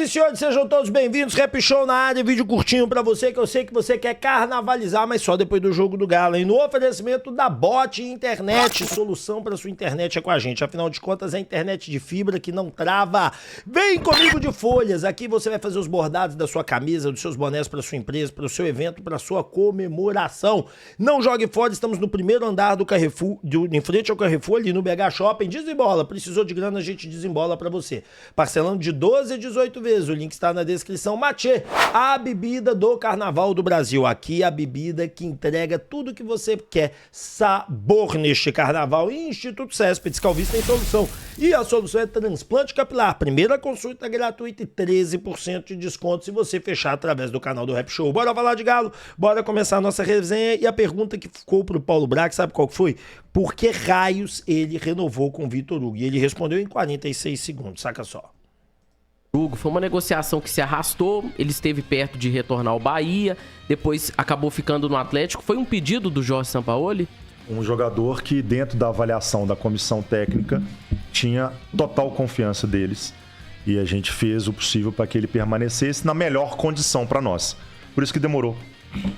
e senhores, sejam todos bem-vindos. Rap Show na área, vídeo curtinho pra você, que eu sei que você quer carnavalizar, mas só depois do jogo do Galo, hein? No oferecimento da Bot Internet, solução pra sua internet é com a gente. Afinal de contas, é a internet de fibra que não trava. Vem comigo de Folhas. Aqui você vai fazer os bordados da sua camisa, dos seus bonés pra sua empresa, pro seu evento, pra sua comemoração. Não jogue fora, estamos no primeiro andar do Carrefour, em frente ao Carrefour, ali no BH Shopping. Desembola, precisou de grana, a gente desembola pra você. Parcelando de 12 a 18 vezes, o link está na descrição. Matê, a bebida do Carnaval do Brasil. Aqui a bebida que entrega tudo que você quer. Sabor neste Carnaval. E Instituto Céspedes Calvista tem solução. E a solução é transplante capilar. Primeira consulta gratuita e 13% de desconto se você fechar através do canal do Rap Show. Bora falar de Galo? Bora começar a nossa resenha. E a pergunta que ficou pro Paulo Brax, sabe qual que foi? Por que raios ele renovou com o Vitor Hugo? E ele respondeu em 46 segundos, saca só. Hugo, foi uma negociação que se arrastou, ele esteve perto de retornar ao Bahia, depois acabou ficando no Atlético. Foi um pedido do Jorge Sampaoli? Um jogador que, dentro da avaliação da comissão técnica, tinha total confiança deles. E a gente fez o possível para que ele permanecesse na melhor condição para nós. Por isso que demorou.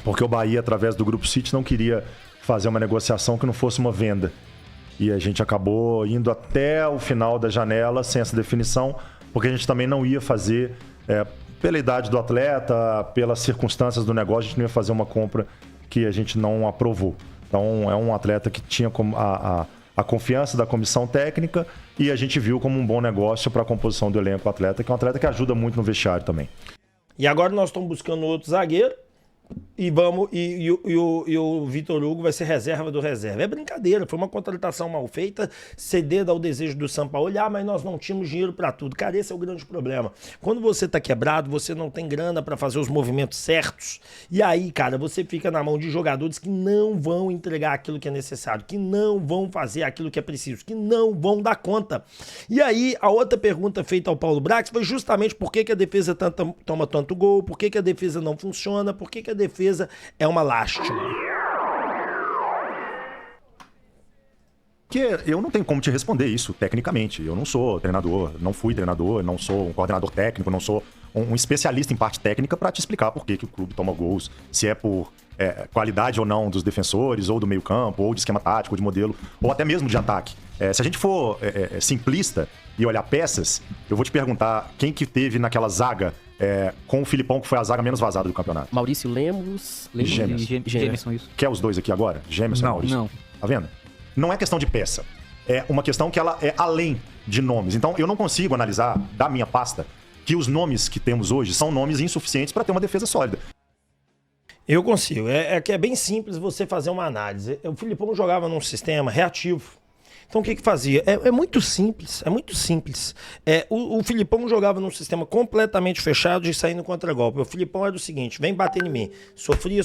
Porque o Bahia, através do Grupo City, não queria fazer uma negociação que não fosse uma venda. E a gente acabou indo até o final da janela sem essa definição, porque a gente também não ia fazer, pela idade do atleta, pelas circunstâncias do negócio, a gente não ia fazer uma compra que a gente não aprovou. Então é um atleta que tinha a confiança da comissão técnica e a gente viu como um bom negócio para a composição do elenco atleta, que é um atleta que ajuda muito no vestiário também. E agora nós estamos buscando outro zagueiro. E o Vitor Hugo vai ser reserva do reserva. É brincadeira, foi uma contratação mal feita, ceder ao desejo do Sampaoli, mas nós não tínhamos dinheiro pra tudo. Cara, esse é o grande problema. Quando você tá quebrado, você não tem grana pra fazer os movimentos certos. E aí, cara, você fica na mão de jogadores que não vão entregar aquilo que é necessário, que não vão fazer aquilo que é preciso, que não vão dar conta. E aí, a outra pergunta feita ao Paulo Brax foi justamente por que a defesa toma tanto gol, por que a defesa não funciona, por que a defesa é uma lástima. Porque eu não tenho como te responder isso tecnicamente. Eu não sou treinador, não fui treinador, não sou um coordenador técnico, não sou um especialista em parte técnica para te explicar por que o clube toma gols, se é por qualidade ou não dos defensores, ou do meio campo, ou de esquema tático, ou de modelo, ou até mesmo de ataque. Se a gente for simplista e olhar peças, eu vou te perguntar quem que teve naquela zaga com o Filipão, que foi a zaga menos vazada do campeonato. Maurício Lemos e Gemerson, isso. Quer os dois aqui agora? Gemerson e Maurício? Não. Tá vendo? Não é questão de peça. É uma questão que ela é além de nomes. Então, eu não consigo analisar da minha pasta que os nomes que temos hoje são nomes insuficientes para ter uma defesa sólida. Eu consigo. Que é bem simples você fazer uma análise. O Filipão jogava num sistema reativo. Então o que fazia? É muito simples, é muito simples. O Filipão jogava num sistema completamente fechado de sair no contragolpe. O Filipão era o seguinte, vem bater em mim. Sofria,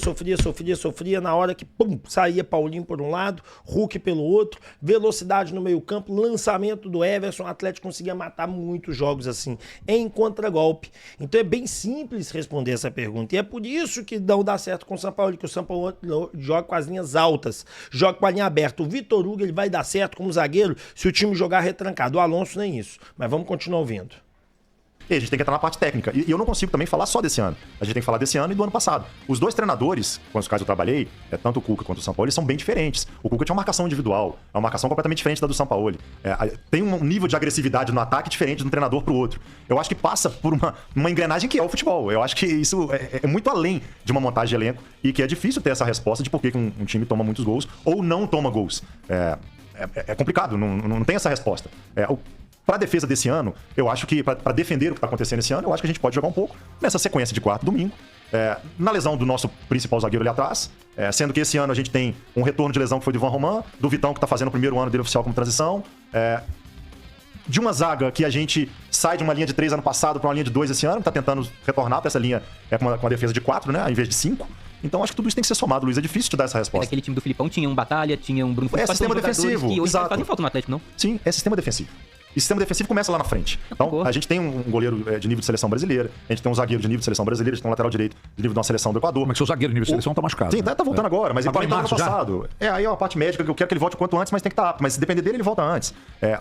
na hora que saía Paulinho por um lado, Hulk pelo outro, velocidade no meio campo, lançamento do Everson, o Atlético conseguia matar muitos jogos assim, em contragolpe. Então é bem simples responder essa pergunta. E é por isso que não dá certo com o São Paulo, que o São Paulo joga com as linhas altas, joga com a linha aberta. O Vitor Hugo ele vai dar certo como zagueiro se o time jogar retrancado. O Alonso nem isso. Mas vamos continuar ouvindo. E a gente tem que entrar na parte técnica. E eu não consigo também falar só desse ano. A gente tem que falar desse ano e do ano passado. Os dois treinadores, com os quais eu trabalhei, tanto o Cuca quanto o Sampaoli, são bem diferentes. O Cuca tinha uma marcação individual, é uma marcação completamente diferente da do Sampaoli. Tem um nível de agressividade no ataque diferente de um treinador pro outro. Eu acho que passa por uma engrenagem que é o futebol. Eu acho que isso é muito além de uma montagem de elenco e que é difícil ter essa resposta de por que um time toma muitos gols ou não toma gols. É complicado, não tem essa resposta. Para a defesa desse ano, eu acho que, para defender o que está acontecendo esse ano, eu acho que a gente pode jogar um pouco nessa sequência de quarto domingo. Na lesão do nosso principal zagueiro ali atrás, sendo que esse ano a gente tem um retorno de lesão que foi do Ivan Roman, do Vitão que está fazendo o primeiro ano dele oficial como transição, de uma zaga que a gente sai de uma linha de 3 ano passado para uma linha de 2 esse ano, está tentando retornar para essa linha com uma defesa de 4, né, ao invés de 5. Então acho que tudo isso tem que ser somado, Luiz. É difícil te dar essa resposta. Aquele time do Filipão tinha um Batalha, tinha um Bruno Fux. Sistema defensivo. Que hoje exato. não fazem falta no Atlético, não? Sim, é sistema defensivo. E sistema defensivo começa lá na frente. Então, a gente tem um goleiro de nível de seleção brasileira, a gente tem um zagueiro de nível de seleção brasileira, a gente tem um lateral direito de nível de uma seleção do Equador. Mas seu zagueiro de nível de seleção tá machucado. Sim, tá voltando agora, mas ele também tá no ano passado. Aí é uma parte médica que eu quero que ele volte o quanto antes, mas tem que estar apto. Mas se depender dele, ele volta antes.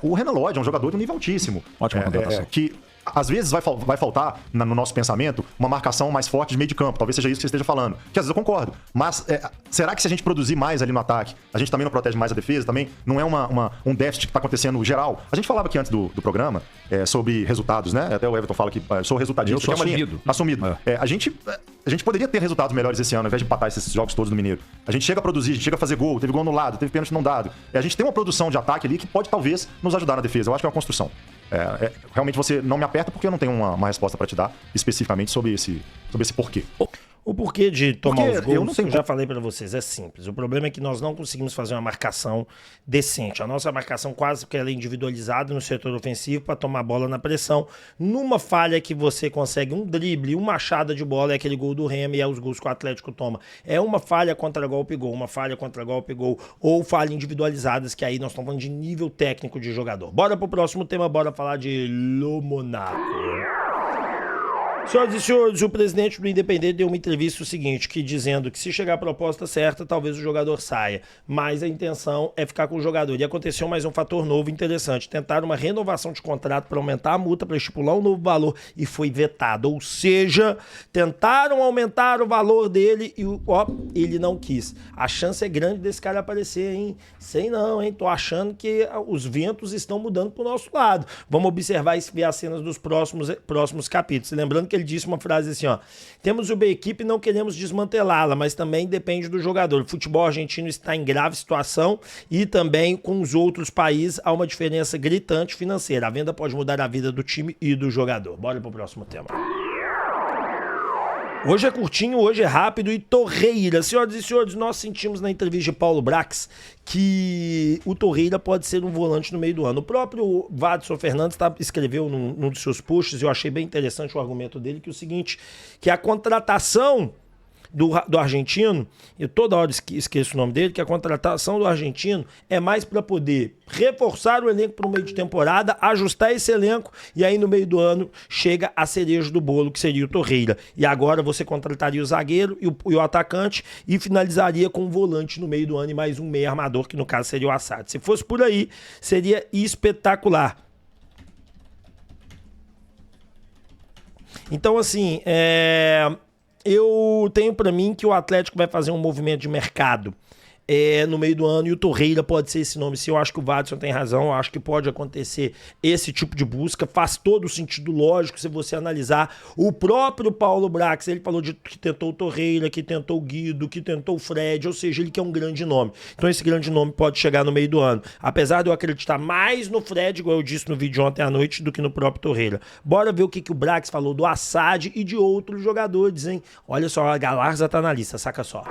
O Renan Lodge é um jogador de um nível altíssimo. Ótima contratação. Que às vezes vai faltar, no nosso pensamento, uma marcação mais forte de meio de campo. Talvez seja isso que você esteja falando. Que às vezes eu concordo. Mas será que se a gente produzir mais ali no ataque, a gente também não protege mais a defesa? Também não é um déficit que está acontecendo geral? A gente falava aqui antes do programa sobre resultados, né? Até o Everton fala que sou resultadista. Eu sou assumido. Assumido. A gente poderia ter resultados melhores esse ano, ao invés de empatar esses jogos todos do Mineiro. A gente chega a produzir, a gente chega a fazer gol, teve gol anulado, teve pênalti não dado. A gente tem uma produção de ataque ali que pode talvez nos ajudar na defesa. Eu acho que é uma construção. Realmente você não me aperta porque eu não tenho uma resposta para te dar especificamente sobre esse porquê. O porquê de tomar os gols, eu já falei pra vocês, é simples. O problema é que nós não conseguimos fazer uma marcação decente. A nossa marcação quase que ela é individualizada no setor ofensivo para tomar a bola na pressão. Numa falha que você consegue um drible, uma machada de bola, é aquele gol do Remy e é os gols que o Atlético toma. É uma falha contra golpe gol, uma falha contra golpe gol ou falha individualizadas, que aí nós estamos falando de nível técnico de jogador. Bora pro próximo tema, bora falar de Lomonaco. Senhoras e senhores, o presidente do Independente deu uma entrevista dizendo que se chegar a proposta certa, talvez o jogador saia. Mas a intenção é ficar com o jogador. E aconteceu mais um fator novo interessante. Tentaram uma renovação de contrato para aumentar a multa, para estipular um novo valor e foi vetado. Ou seja, tentaram aumentar o valor dele e ele não quis. A chance é grande desse cara aparecer, hein? Sei não, hein? Tô achando que os ventos estão mudando pro nosso lado. Vamos observar e ver as cenas dos próximos capítulos. Lembrando que ele disse uma frase assim, temos uma equipe e não queremos desmantelá-la, mas também depende do jogador. O futebol argentino está em grave situação e também com os outros países há uma diferença gritante financeira. A venda pode mudar a vida do time e do jogador. Bora pro próximo tema. Hoje é curtinho, hoje é rápido e Torreira. Senhoras e senhores, nós sentimos na entrevista de Paulo Brax que o Torreira pode ser um volante no meio do ano. O próprio Vadson Fernandes escreveu num dos seus posts, eu achei bem interessante o argumento dele, que é o seguinte, que a contratação do argentino, eu toda hora esqueço o nome dele, que a contratação do argentino é mais para poder reforçar o elenco para o meio de temporada, ajustar esse elenco e aí no meio do ano chega a cereja do bolo, que seria o Torreira. E agora você contrataria o zagueiro e o atacante e finalizaria com um volante no meio do ano e mais um meio armador, que no caso seria o Assad. Se fosse por aí, seria espetacular. Então assim, eu tenho pra mim que o Atlético vai fazer um movimento de mercado no meio do ano e o Torreira pode ser esse nome. Se eu acho que o Vadson tem razão, eu acho que pode acontecer esse tipo de busca, faz todo o sentido lógico se você analisar. O próprio Paulo Brax, ele falou que tentou o Torreira, que tentou o Guido, que tentou o Fred, ou seja, ele que é um grande nome. Então esse grande nome pode chegar no meio do ano. Apesar de eu acreditar mais no Fred, igual eu disse no vídeo ontem à noite, do que no próprio Torreira. Bora ver o que o Brax falou do Assad e de outros jogadores, hein? Olha só, a Galarza tá na lista, saca só.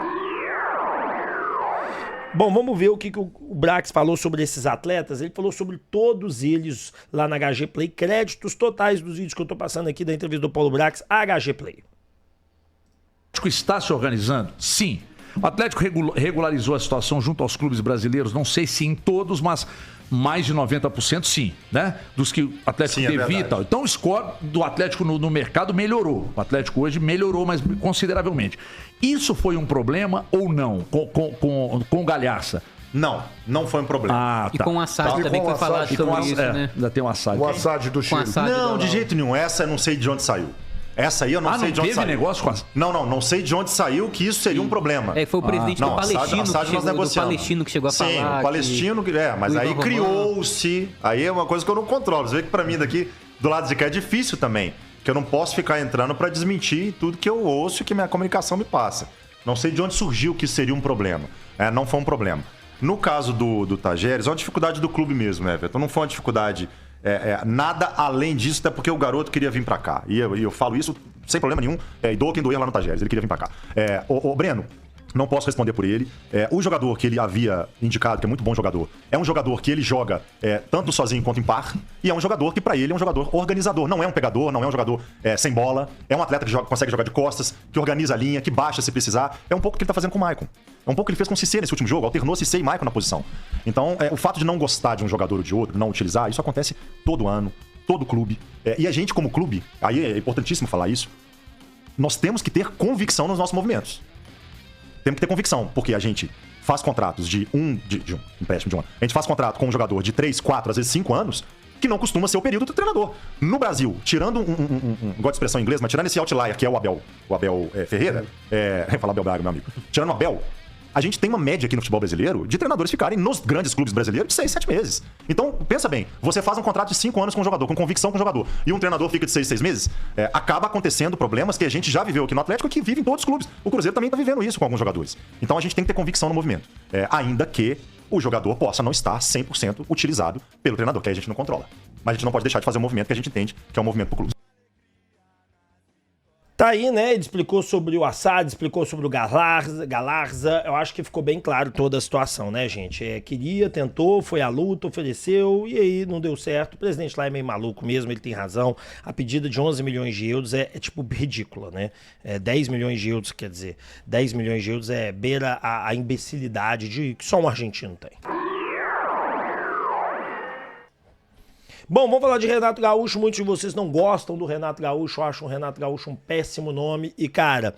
Bom, vamos ver o que o Brax falou sobre esses atletas. Ele falou sobre todos eles lá na HG Play. Créditos totais dos vídeos que eu tô passando aqui da entrevista do Paulo Brax, HG Play. O Atlético está se organizando? Sim. O Atlético regularizou a situação junto aos clubes brasileiros, não sei se em todos, mas mais de 90% sim, né? Dos que o Atlético devia e tal. Então o score do Atlético no mercado melhorou. O Atlético hoje melhorou, mas consideravelmente. Isso foi um problema ou não com o Galharça? Não foi um problema. Ah, tá. E com o Assad também foi falado sobre isso, né? Ainda tem o Assad. O Assad do Chile. Não, de jeito nenhum. Essa eu não sei de onde saiu. Essa aí eu não sei de onde saiu. Teve negócio com a... Não sei de onde saiu que isso seria um problema. Foi o presidente do Palestino que chegou a falar. Sim, o Palestino, mas aí criou-se... Aí é uma coisa que eu não controlo. Você vê que pra mim daqui, do lado de cá, é difícil também. Que eu não posso ficar entrando pra desmentir tudo que eu ouço e que minha comunicação me passa. Não sei de onde surgiu que isso seria um problema. Não foi um problema. No caso do Tajeres, é uma dificuldade do clube mesmo, Everton. Não foi uma dificuldade... nada além disso, até porque o garoto queria vir pra cá. E eu falo isso sem problema nenhum. E doa quem doer lá no Tajeres. Ele queria vir pra cá. O Breno, não posso responder por ele. O jogador que ele havia indicado, que é muito bom jogador, é um jogador que ele joga tanto sozinho quanto em par. E é um jogador que pra ele é um jogador organizador. Não é um pegador, não é um jogador sem bola. É um atleta que consegue jogar de costas, que organiza a linha, que baixa se precisar. É um pouco o que ele tá fazendo com o Maicon. É um pouco o que ele fez com o Cissé nesse último jogo. Alternou Cissé e Maicon na posição. Então, o fato de não gostar de um jogador ou de outro, não utilizar, isso acontece todo ano, todo clube. E a gente, como clube, aí é importantíssimo falar isso, nós temos que ter convicção nos nossos movimentos. Temos que ter convicção, porque a gente faz contratos de um empréstimo de um ano. A gente faz contrato com um jogador de 3, 4, às vezes 5 anos, que não costuma ser o período do treinador. No Brasil, tirando gosto de expressão em inglês, mas tirando esse outlier, que é o Abel Ferreira, falar Abel Braga, meu amigo, tirando o Abel, a gente tem uma média aqui no futebol brasileiro de treinadores ficarem nos grandes clubes brasileiros de 6, 7 meses. Então, pensa bem, você faz um contrato de 5 anos com o jogador, com convicção com o jogador, e um treinador fica de 6 meses, acaba acontecendo problemas que a gente já viveu aqui no Atlético e que vive em todos os clubes. O Cruzeiro também está vivendo isso com alguns jogadores. Então a gente tem que ter convicção no movimento. Ainda que o jogador possa não estar 100% utilizado pelo treinador, que aí a gente não controla. Mas a gente não pode deixar de fazer um movimento que a gente entende que é um movimento pro clube. Tá aí, né? Ele explicou sobre o Assad, explicou sobre o Galarza. Eu acho que ficou bem claro toda a situação, né, gente? Queria, tentou, foi à luta, ofereceu e aí não deu certo. O presidente lá é meio maluco mesmo, ele tem razão. A pedida de 11 milhões de euros é tipo ridícula, né? 10 milhões de euros, quer dizer, 10 milhões de euros beira a imbecilidade que só um argentino tem. Bom, vamos falar de Renato Gaúcho. Muitos de vocês não gostam do Renato Gaúcho, acham o Renato Gaúcho um péssimo nome. E, cara,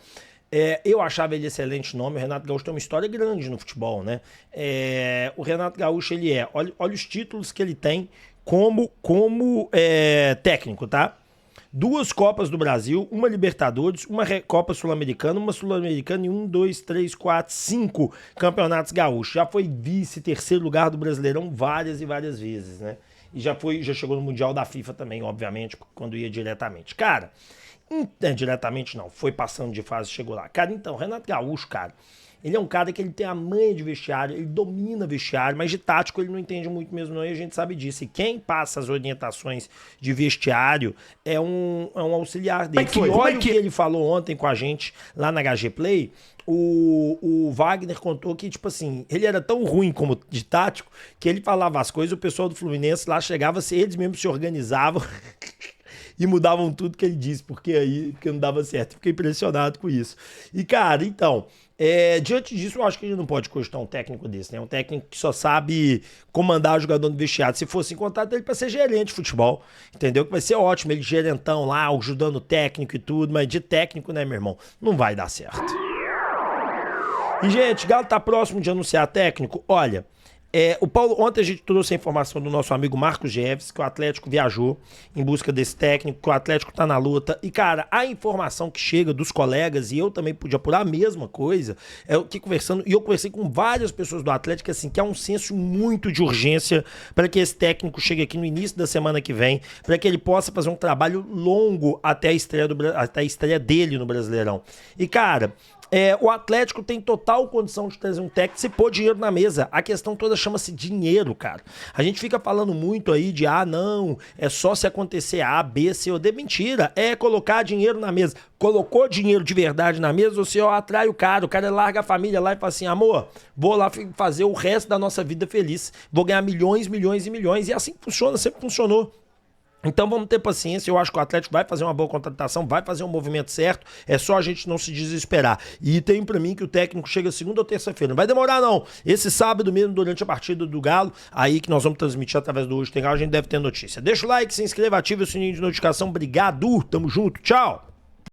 eu achava ele excelente nome. O Renato Gaúcho tem uma história grande no futebol, né? O Renato Gaúcho, ele olha os títulos que ele tem como técnico, tá? 2 Copas do Brasil, uma Libertadores, uma Copa Sul-Americana, uma Sul-Americana e 1, 2, 3, 4, 5 campeonatos gaúchos. Já foi vice, 3º lugar do Brasileirão várias e várias vezes, né? E já chegou no Mundial da FIFA também, obviamente, quando ia diretamente. Cara, diretamente não, foi passando de fase e chegou lá. Cara, então, Renato Gaúcho, cara, ele é um cara que ele tem a manha de vestiário, ele domina vestiário, mas de tático ele não entende muito mesmo não, e a gente sabe disso. E quem passa as orientações de vestiário é um auxiliar dele. Olha o que ele falou ontem com a gente lá na HG Play. O Wagner contou que, tipo assim, ele era tão ruim como de tático que ele falava as coisas, o pessoal do Fluminense lá chegava, eles mesmos se organizavam e mudavam tudo que ele disse, porque não dava certo. Fiquei impressionado com isso. E, cara, então, diante disso, eu acho que a gente não pode cogitar um técnico desse, né? Um técnico que só sabe comandar o jogador no vestiário. Se fosse encontrar ele para ser gerente de futebol, entendeu? Que vai ser ótimo, ele gerentão lá, ajudando o técnico e tudo, mas de técnico, né, meu irmão? Não vai dar certo. E, gente, Galo tá próximo de anunciar técnico. Olha, o Paulo, ontem a gente trouxe a informação do nosso amigo Marcos Jeves, que o Atlético viajou em busca desse técnico, que o Atlético tá na luta. E, cara, a informação que chega dos colegas, e eu também pude apurar a mesma coisa, eu conversei com várias pessoas do Atlético, assim, que há um senso muito de urgência para que esse técnico chegue aqui no início da semana que vem, para que ele possa fazer um trabalho longo até a estreia dele no Brasileirão. E, cara, o Atlético tem total condição de trazer um técnico se pôr dinheiro na mesa. A questão toda chama-se dinheiro, cara. A gente fica falando muito aí de, não, é só se acontecer A, B, C ou D. Mentira, é colocar dinheiro na mesa. Colocou dinheiro de verdade na mesa, você atrai o cara larga a família lá e fala assim, amor, vou lá fazer o resto da nossa vida feliz, vou ganhar milhões, milhões e milhões. E assim funciona, sempre funcionou. Então vamos ter paciência, eu acho que o Atlético vai fazer uma boa contratação, vai fazer um movimento certo, é só a gente não se desesperar. E tem pra mim que o técnico chega segunda ou terça-feira, não vai demorar não, esse sábado mesmo durante a partida do Galo, aí que nós vamos transmitir através do Hoje Tem Galo, a gente deve ter notícia. Deixa o like, se inscreva, ative o sininho de notificação, obrigado, tamo junto, tchau!